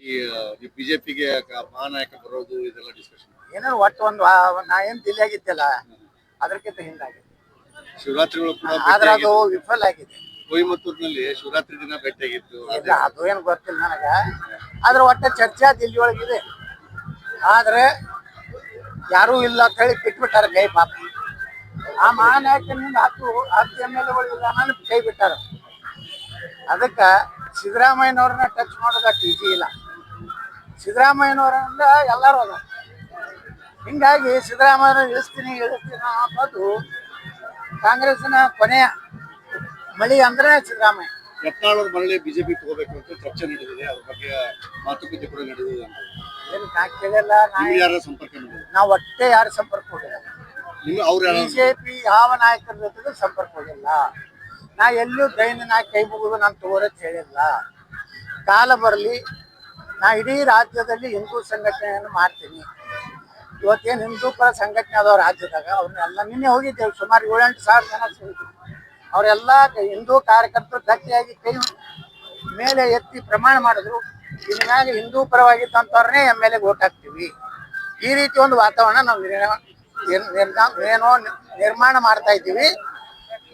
ಈ ಬಿಜೆಪಿಗೆ ಮಹಾನಾಯಕ ಬರೋದು ಇದೆಲ್ಲ ಡಿಸ್ಕಷನ್ ಏನೋ ಒಟ್ಟು ಒಂದು ನಾ ಏನ್ ಡಿಲೇ ಆಗಿದ್ದಲ್ಲ ಅದಕ್ಕಿಂತ ಹಿಂದಾಗಿದೆ. ಶಿವರಾತ್ರಿಗಳು ಕೂಡ ಆದ್ರೆ ಅದು ವಿಫಲ ಆಗಿದೆ. ಕೊಯಮತ್ತೂರಿನಲ್ಲಿ ಶಿವರಾತ್ರಿ ದಿನ ಭೇಟಿಯಾಗಿತ್ತು. ಇಲ್ಲ ಅದು ಏನು ಗೊತ್ತಿಲ್ಲ ನನಗ. ಆದ್ರೆ ಒಟ್ಟ ಚರ್ಚೆ ದಿಲ್ಲಿ ಒಳಗಿದೆ. ಆದ್ರೆ ಯಾರೂ ಇಲ್ಲ ಅಂತ ಹೇಳಿ ಬಿಟ್ಬಿಟ್ಟಾರ ಕೈ ಪಾಪ. ಆ ಮಹಾನಾಯಕನಿಂದ 10 MLA ಇಲ್ಲ ನಾನು ಕೈ ಬಿಟ್ಟಾರ. ಅದಕ್ಕೆ ಸಿದ್ದರಾಮಯ್ಯನವ್ರನ್ನ ಟಚ್ ಮಾಡೋದಕ್ಕೆ ಈಜಿ ಇಲ್ಲ. ಸಿದ್ದರಾಮಯ್ಯನವರಿಂದ ಎಲ್ಲರೂ ಅದ. ಹಿಂಗಾಗಿ ಸಿದ್ದರಾಮಯ್ಯ ಇಳಿಸ್ತೀನಿ ಅನ್ನೋದು ಕಾಂಗ್ರೆಸ್ಸಿನ ಕೊನೆಯ ಮಳಿ ಅಂದ್ರೆ ಸಿದ್ದರಾಮಯ್ಯ. ಯತ್ನಾಳ್ ಮರಳಿ ಬಿಜೆಪಿ ತಗೋಬೇಕು ಅಂತ ಚರ್ಚೆ ನಡೆದಿದೆ. ಅದ್ರ ಬಗ್ಗೆ ಮಾತುಕತೆ ಕೂಡ ನಡೆದಿದೆ ಅಂತ. ಏನು ನಾ ಕೇಳಿಲ್ಲ. ಯಾರ ಸಂಪರ್ಕ ಮಾಡಿಲ್ಲ. ನಾವು ಒಟ್ಟೆ ಯಾರು ಸಂಪರ್ಕ ಹೋಗಿಲ್ಲ. ಬಿಜೆಪಿ ಯಾವ ನಾಯಕರ ಜೊತೆಗೂ ಸಂಪರ್ಕ ಹೋಗಿಲ್ಲ. ನಾ ಎಲ್ಲೂ ನಾ ಕೈ ಮುಗಿದು ನಾನು ತಗೋರತ್ ಹೇಳಿಲ್ಲ. ಕಾಲ ಬರಲಿ, ನಾ ಇಡೀ ರಾಜ್ಯದಲ್ಲಿ ಹಿಂದೂ ಸಂಘಟನೆಯನ್ನು ಮಾಡ್ತೀನಿ. ಇವತ್ತೇನು ಹಿಂದೂ ಪರ ಸಂಘಟನೆ ಅದಾವ ರಾಜ್ಯದಾಗ, ಅವ್ರನ್ನೆಲ್ಲ ನಿನ್ನೆ ಹೋಗಿದ್ದೇವೆ. ಸುಮಾರು 7-8 ಸಾವಿರ ಜನ ಸೇರಿದ್ರು. ಅವರೆಲ್ಲ ಹಿಂದೂ ಕಾರ್ಯಕರ್ತರು ಗಟ್ಟಿಯಾಗಿ ಕೈ ಮೇಲೆ ಎತ್ತಿ ಪ್ರಮಾಣ ಮಾಡಿದ್ರು, ಇನ್ಮ್ಯಾಗ ಹಿಂದೂ ಪರವಾಗಿದ್ದಂಥವ್ರನ್ನೇ MLA ಓಟ್ ಹಾಕ್ತೀವಿ. ಈ ರೀತಿ ಒಂದು ವಾತಾವರಣ ನಾವು ನಿರ್ಮಾಣ ಮಾಡ್ತಾ ಇದ್ದೀವಿ.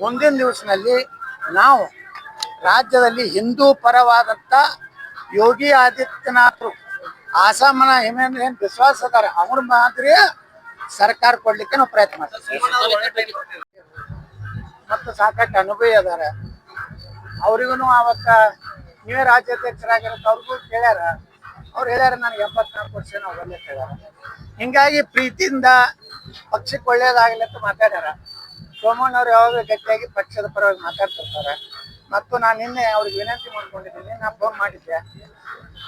ಮುಂದಿನ ದಿವಸದಲ್ಲಿ ನಾವು ರಾಜ್ಯದಲ್ಲಿ ಹಿಂದೂ ಪರವಾದಂಥ ಯೋಗಿ ಆದಿತ್ಯನಾಥರು ಆಸಾಮನ ಏನು ವಿಶ್ವಾಸ ಅದಾರ, ಅವ್ರ ಮಾದರಿ ಸರ್ಕಾರ ಕೊಡ್ಲಿಕ್ಕೆ ನಾವು ಪ್ರಯತ್ನ ಮಾಡ್ತೀವಿ. ಮತ್ತು ಸಾಕಷ್ಟು ಅನುಭವಿ ಅದಾರ. ಅವ್ರಿಗೂ ಅವತ್ತ ನೀವೇ ರಾಜ್ಯಾಧ್ಯಕ್ಷರಾಗಿರತ್ತೆ ಅವ್ರಿಗೂ ಕೇಳ್ಯಾರ. ಅವ್ರು ಹೇಳ್ಯಾರ ನನಗೆ 84 ವರ್ಷ ಅವರಲ್ಲೇ ಹೇಳ್ಯಾರ. ಹಿಂಗಾಗಿ ಪ್ರೀತಿಯಿಂದ ಪಕ್ಷಕ್ಕೆ ಒಳ್ಳೇದಾಗಲಿ ಅಂತ ಮಾತಾಡ್ಯಾರ. ಸೋಮಣ್ಣವ್ರು ಯಾವಾಗ ಗಟ್ಟಿಯಾಗಿ ಪಕ್ಷದ ಪರವಾಗಿ ಮಾತಾಡ್ತಿರ್ತಾರೆ. ಮತ್ತು ನಾನು ನಿನ್ನೆ ಅವ್ರಿಗೆ ವಿನಂತಿ ಮಾಡ್ಕೊಂಡಿದ್ದೀನಿ. ನಾನು ಫೋನ್ ಮಾಡಿದ್ದೆ,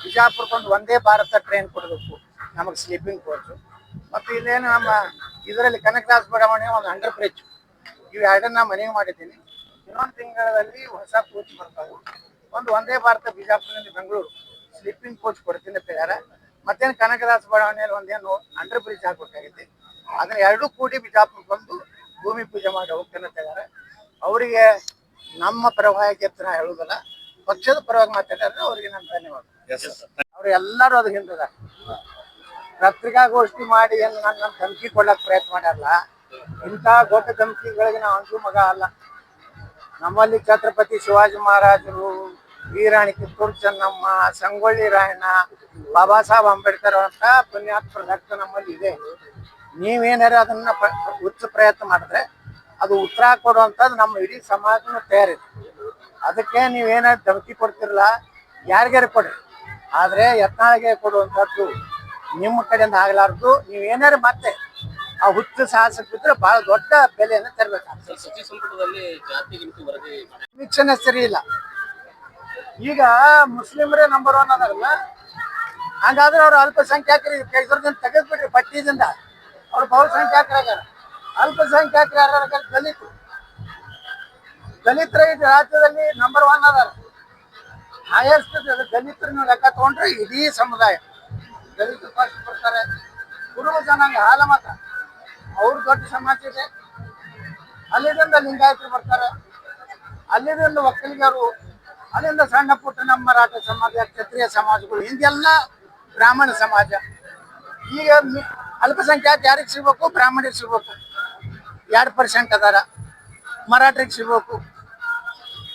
ಬಿಜಾಪುರಕ್ಕೊಂದು ವಂದೇ ಭಾರತ ಟ್ರೈನ್ ಕೊಡಬೇಕು ನಮಗೆ, ಸ್ಲೀಪಿಂಗ್ ಕೋಚು. ಮತ್ತು ಇಲ್ಲೇನು ನಮ್ಮ ಇದರಲ್ಲಿ ಕನಕದಾಸ ಬಡಾವಣೆ ಒಂದು ಅಂಡರ್ ಬ್ರಿಡ್ಜ್, ಇವು ಎರಡನ್ನ ಮನವಿ ಮಾಡಿದ್ದೀನಿ. ಇನ್ನೊಂದು ತಿಂಗಳಲ್ಲಿ ಹೊಸ ಕೋಚ್ ಬರ್ತಾವೆ. ಒಂದು ವಂದೇ ಭಾರತ ಬಿಜಾಪುರದಿಂದ ಬೆಂಗಳೂರು ಸ್ಲೀಪಿಂಗ್ ಕೋಚ್ ಕೊಡ್ತೀನಿ ಅಂತ ಹೇಳ್ಯಾರ. ಮತ್ತೇನು ಕನಕದಾಸ ಬಡಾವಣೆಯಲ್ಲಿ ಒಂದೇನು ಅಂಡರ್ ಬ್ರಿಡ್ಜ್ ಆಗಬೇಕಾಗಿದೆ. ಅದನ್ನ ಎರಡೂ ಕೂಡಿ ಬಿಜಾಪುರಕ್ಕೆ ಬಂದು ಭೂಮಿ ಪೂಜೆ ಮಾಡಿ ಹೋಗ್ತೇನೆ ಅಂತ ಹೇಳ್ಯಾರ. ಅವರಿಗೆ ನಮ್ಮ ಪರವಾಗಿ ಅಂತ ಹೇಳುವುದಲ್ಲ, ಪಕ್ಷದ ಪರವಾಗಿ ಮಾತಾಡಿದ್ರೆ ಅವರಿಗೆ ನನ್ನ ಧನ್ಯವಾದ. ಅವ್ರು ಎಲ್ಲರೂ ಅದು ಹಿಂದದ ಪತ್ರಿಕಾಗೋಷ್ಠಿ ಮಾಡಿ ಏನು ನನ್ನ ಧಮಕಿ ಕೊಡ್ಲಕ್ಕೆ ಪ್ರಯತ್ನ ಮಾಡ್ಯಾರಲ್ಲ, ಇಂಥ ದೊಡ್ಡ ಧಮಕಿಗಳಿಗೆ ನಾವು ಅಂಜು ಮಗ ಅಲ್ಲ. ನಮ್ಮಲ್ಲಿ ಛತ್ರಪತಿ ಶಿವಾಜಿ ಮಹಾರಾಜರು, ವೀರಾಣಿ ಕಿತ್ತೂರು ಚೆನ್ನಮ್ಮ, ಸಂಗೊಳ್ಳಿ ರಾಯಣ್ಣ, ಬಾಬಾ ಸಾಹೇಬ್ ಅಂಬೇಡ್ಕರ್ ಅಂತ ಪುಣ್ಯಾತ್ಮರ ರಕ್ತ ನಮ್ಮಲ್ಲಿ ಇದೆ. ನೀವೇನಾರ ಅದನ್ನ ಉಚ್ಚ ಪ್ರಯತ್ನ ಮಾಡಿದ್ರೆ ಅದು ಉತ್ತರ ಕೊಡುವಂಥದ್ದು ನಮ್ಮ ಇಡೀ ಸಮಾಜನೂ ತಯಾರಿದೆ. ಅದಕ್ಕೆ ನೀವೇನಾದ್ರು ಧಮಕಿ ಕೊಡ್ತಿರಲ್ಲ, ಯಾರಿಗಾರು ಕೊಡ್ರಿ, ಆದರೆ ಯತ್ನಾಳಿಗೆ ಕೊಡುವಂಥದ್ದು ನಿಮ್ಮ ಕಡೆಯಿಂದ ಆಗಲಾರ್ದು. ನೀವೇನಾರು ಮತ್ತೆ ಆ ಹುಚ್ಚು ಸಾಹಸ ಬಿದ್ದರೆ ಭಾಳ ದೊಡ್ಡ ಬೆಲೆಯನ್ನು ತರಬೇಕಾಗ್ತದೆ. ಸಚಿವ ಸಂಪುಟದಲ್ಲಿ ಜಾತಿ ಸಮೀಕ್ಷೆನೇ ಸರಿ ಇಲ್ಲ. ಈಗ ಮುಸ್ಲಿಮರೇ ನಂಬರ್ 1 ಅದಾರಲ್ಲ, ಹಾಗಾದ್ರೆ ಅವ್ರು ಅಲ್ಪಸಂಖ್ಯಾತರಿಗೆ ಇದರಿಂದ ತೆಗೆದ್ಬಿಟ್ರಿ ಪಟ್ಟಿದಿಂದ. ಅವ್ರು ಬಹುಸಂಖ್ಯಾತರಾಗಾರ. ಅಲ್ಪಸಂಖ್ಯಾತರು ಯಾರು? ದಲಿತರ ಈ ರಾಜ್ಯದಲ್ಲಿ ನಂಬರ್ 1 ಅದಾರ. ಹೈಯೆಸ್ಟ್ ದಲಿತರನ್ನ ಲೆಕ್ಕ ತಗೊಂಡ್ರೆ ಇಡೀ ಸಮುದಾಯ ದಲಿತರು ಫಸ್ಟ್ ಬರ್ತಾರೆ. ಕುರುಬ ಜನಾಂಗ ಹಾಲ ಮಾತ್ರ ಅವ್ರ ದೊಡ್ಡ ಸಮಾಜ ಇದೆ. ಅಲ್ಲಿಂದ ಲಿಂಗಾಯತರು ಬರ್ತಾರೆ, ಅಲ್ಲಿಂದ ಒಕ್ಕಲಿಗರು, ಅಲ್ಲಿಂದ ಸಣ್ಣ ಪುಟ್ಟ ನಮ್ಮ ಮರಾಠ ಸಮಾಜ, ಕ್ಷತ್ರಿಯ ಸಮಾಜಗಳು, ಹಿಂದೆಲ್ಲ ಬ್ರಾಹ್ಮಣ ಸಮಾಜ. ಈಗ ಅಲ್ಪಸಂಖ್ಯಾತ ಯಾರಿಗೆ ಸಿಗ್ಬೇಕು? ಬ್ರಾಹ್ಮಣರಿಗೆ ಸಿಗ್ಬೇಕು, 2% ಅದಾರ. ಮರಾಠರಿಗೆ ಸಿಗ್ಬೇಕು,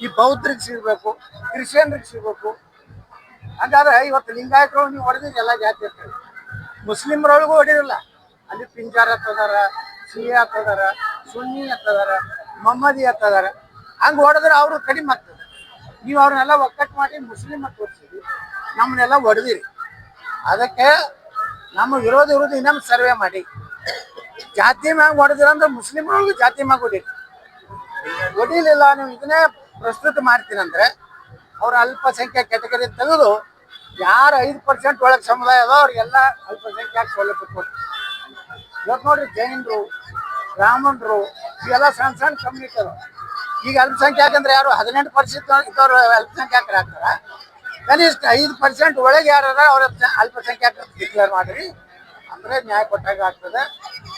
ಈ ಬೌದ್ಧರಿಗೆ ಸಿಗ್ಬೇಕು, ಕ್ರಿಶ್ಚಿಯನ್ರಿಗೆ ಸಿಗ್ಬೇಕು. ಹಾಗಾದ್ರೆ ಇವತ್ತು ಲಿಂಗಾಯತರು ನೀವು ಹೊಡೆದಿರಿ ಎಲ್ಲ ಜಾತಿ ಇರ್ತಾರೆ. ಮುಸ್ಲಿಮ್ರೊಳಗೂ ಹೊಡಿರಲ್ಲ. ಅಲ್ಲಿ ಪಿಂಜಾರ್ ಹತ್ತದಾರ, ಸಿಯಾ ಹತ್ತದಾರ, ಸುನ್ನಿ ಹತ್ತದಾರ, ಮೊಹಮ್ಮದಿ ಹತ್ತದಾರ. ಹಂಗೆ ಹೊಡೆದ್ರೆ ಅವರು ಕಡಿಮೆ ಆಗ್ತದೆ. ನೀವು ಅವ್ರನ್ನೆಲ್ಲ ಒಕ್ಕಟ್ಟು ಮಾಡಿ ಮುಸ್ಲಿಮ್ ಅಂತ ತೋರಿಸಿದ್ರಿ, ನಮ್ಮನ್ನೆಲ್ಲ ಹೊಡೆದಿರಿ. ಅದಕ್ಕೆ ನಮ್ಮ ವಿರೋಧ ಇನ್ನೊಂದು ಸರ್ವೆ ಮಾಡಿ, ಜಾತಿ ಮ್ಯಾಗ ಹೊಡೆದಿರಂದ್ರೆ ಮುಸ್ಲಿಮ್ರೊಳಗೂ ಜಾತಿ ಮ್ಯಾಗ ಹೊಡೀರಿ. ಹೊಡಿಲಿಲ್ಲ ನೀವು ಇದನ್ನೇ ಪ್ರಸ್ತುತ ಮಾಡ್ತೀನಂದ್ರೆ ಅವ್ರ ಅಲ್ಪಸಂಖ್ಯಾತ ಕೆಟಗರಿ ತೆಗೆದು ಯಾರು 5% ಒಳಗೆ ಸಮುದಾಯ ಅದೋ ಅವ್ರಿಗೆಲ್ಲ ಅಲ್ಪಸಂಖ್ಯಾತ ಸೌಲಭ್ಯ ಕೊಟ್ಟು. ಇವತ್ತು ನೋಡ್ರಿ, ಜೈನರು, ಬ್ರಾಹ್ಮಣರು ಇವೆಲ್ಲ ಸಣ್ಣ ಸಣ್ಣ ಕಮ್ಯುನಿಟಿ ಅದಾವ. ಈಗ ಅಲ್ಪಸಂಖ್ಯಾತ ಅಂದ್ರೆ ಯಾರು 18% ಇದ್ದವ್ರು ಅಲ್ಪಸಂಖ್ಯಾತರು ಆಗ್ತಾರ. ಕನಿಷ್ಠ 5% ಒಳಗೆ ಯಾರು ಅವ್ರ ಅಲ್ಪಸಂಖ್ಯಾತ ಡಿಕ್ಲೇರ್ ಮಾಡಿರಿ ಅಂದರೆ ನ್ಯಾಯ ಕೊಟ್ಟಾಗ ಆಗ್ತದೆ.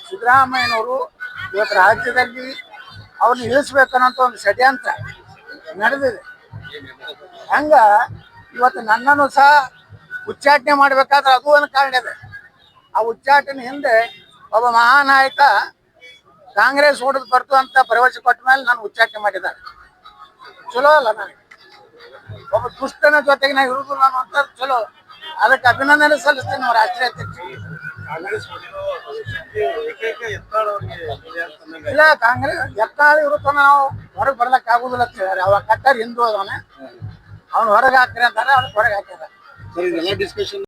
ಸಿದ್ದರಾಮಯ್ಯನವರು ಇವತ್ತು ರಾಜ್ಯದಲ್ಲಿ ಅವ್ರನ್ನ ಇಳಿಸ್ಬೇಕನ್ನೋಂಥ ಒಂದು ಷಡ್ಯಂತ್ರ ನಡೆದಿದೆ. ಹಂಗ ಇವತ್ತು ನನ್ನನ್ನು ಸಹ ಉಚ್ಚಾಟನೆ ಮಾಡ್ಬೇಕಾದ್ರೆ ಅದು ಒಂದು ಕಾರಣ ಇದೆ. ಆ ಉಚ್ಚಾಟನೆ ಹಿಂದೆ ಒಬ್ಬ ಮಹಾನಾಯಕ ಕಾಂಗ್ರೆಸ್ ಓಡದ್ ಬರ್ತು ಅಂತ ಭರವಸೆ ಕೊಟ್ಟ ಮೇಲೆ ನಾನು ಉಚ್ಚಾಟನೆ ಮಾಡಿದ್ದಾರೆ. ಚಲೋ ಅಲ್ಲ ನನಗೆ ಒಬ್ಬ ದುಷ್ಟನ ಜೊತೆಗೆ ನಾ ಇರುವುದು ನಾನು ಅಂತ ಚಲೋ. ಅದಕ್ಕೆ ಅಭಿನಂದನೆ ಸಲ್ಲಿಸ್ತೀನಿ ನಮ್ಮ ರಾಷ್ಟ್ರೀಯ ಅಧ್ಯಕ್ಷರಿಗೆ. ಕಾಂಗ್ರೆಸ್ ಏಕೈಕ ಯತ್ನಾಳ್ ಅವರಿಗೆ ಇದೆ ಅಂತ ನಂಗೆ ಇಲ್ಲ, ಕಾಂಗ್ರೆಸ್ ಎತ್ತಾಳಿ ಇರುತ್ತ ನಾವು ಹೊರಗೆ ಬರ್ಲಕ್ ಆಗುದಿಲ್ಲ ಅಂತ ಹೇಳಿದಾರೆ. ಅವಾಗ ಕಟ್ಟರ್ ಹಿಂದೂ ಅದಾನೆ, ಅವ್ನು ಹೊರಗೆ ಹಾಕ್ರಿ ಅಂತಾರೆ, ಅವ್ನು ಹೊರಗೆ ಹಾಕ್ಯಾರ. ಸರ್ ಇದೆಲ್ಲ ಡಿಸ್ಕಷನ್